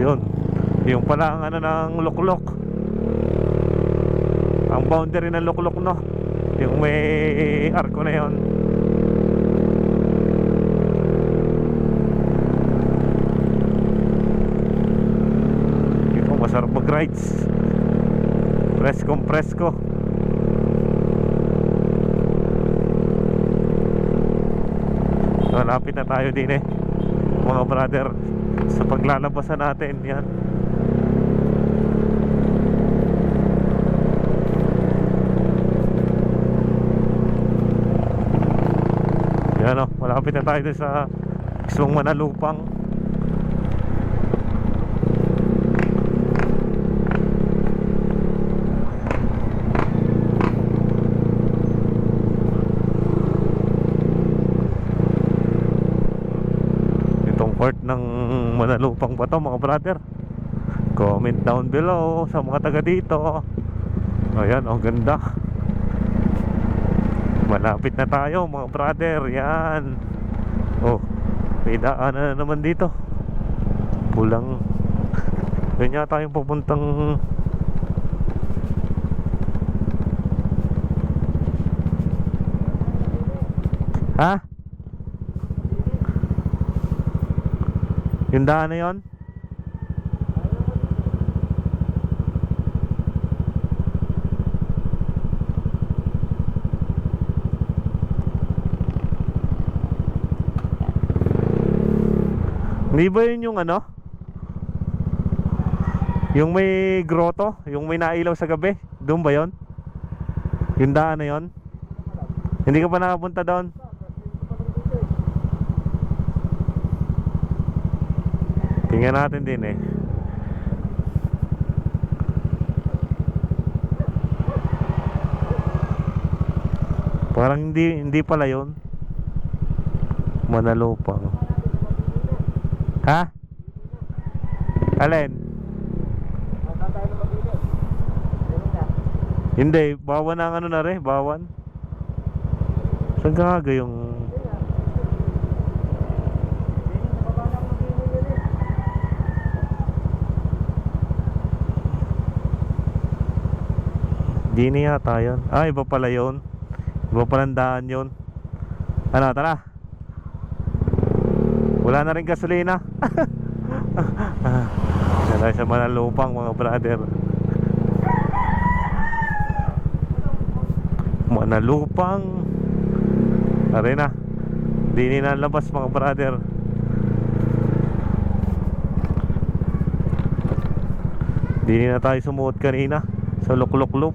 Ayun, yung pala ang ano ng luklok, ang boundary ng luklok, no, yung may arko na yon. Ito masarap mag rides, preskong presko. Malapit na tayo din mga brother, sa paglalabasan natin. Yan, yan o, malapit na tayo din sa mismong Manalupang. Port ng Manalupang pa to mga brother. Comment down below sa mga taga dito. Ayan, oh ganda. Malapit na tayo mga brother. Yan. Oh, may daanan na naman dito. Pulang. Yan yata yung pupuntang ha? Yung daan na yun? Hindi ba yun yung ano? Yung may grotto? Yung may nailaw sa gabi? Doon ba yun? Yung daan na yun? Hindi ka pa nakapunta doon? Tingnan natin din parang hindi pala yun Manalupang. Ha? Alin? Hindi, bawan na ang ano na rin, bawan. Saan ka nga yung di na yata yun. Ah, iba pala yun. Iba palang daan yun. Ano, tara. Wala na rin gasolina. Dala sa Manalupang mga brother. Manalupang. Tara na. Di na labas mga brother. Di na tayo sumuot kanina sa luklok-luk.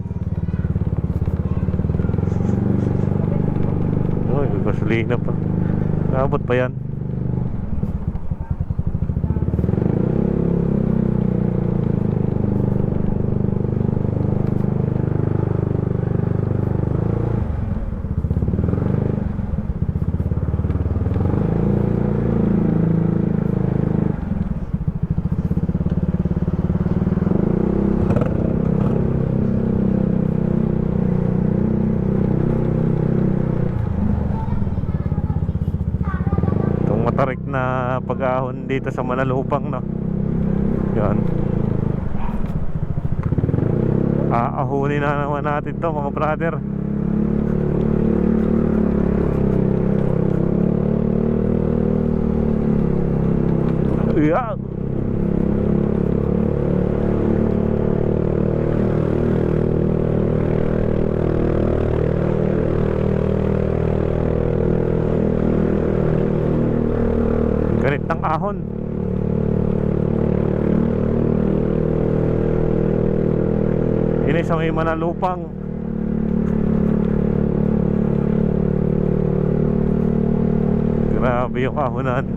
Gasolina pa. Nakabot pa yan. Tarik na pag-ahon dito sa Manalupang, no. Yan. Aahunin na naman natin to mga brother. Yeah. Galit ng ahon. Ini sa may Manalupang. Grabe yung ahonan.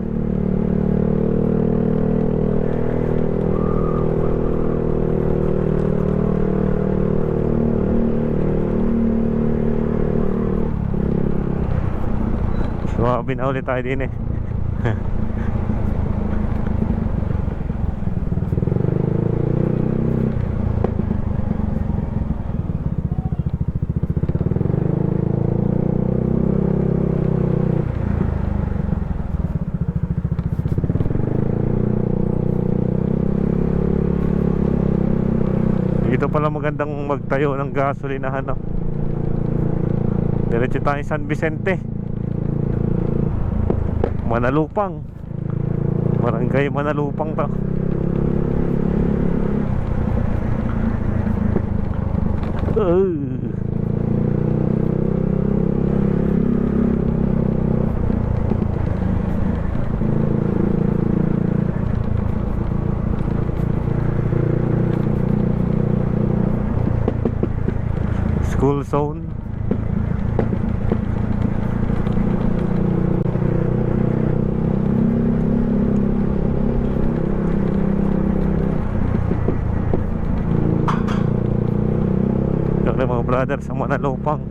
Sumabi na ulit tayo din Dito pala magandang magtayo ng gasolinahan, no? Diretso tayo San Vicente, Manalupang. Barangay Manalupang to. School zone. Yung mga brother sa Manalupang.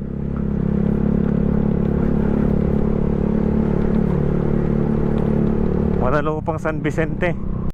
Manalupang San Vicente.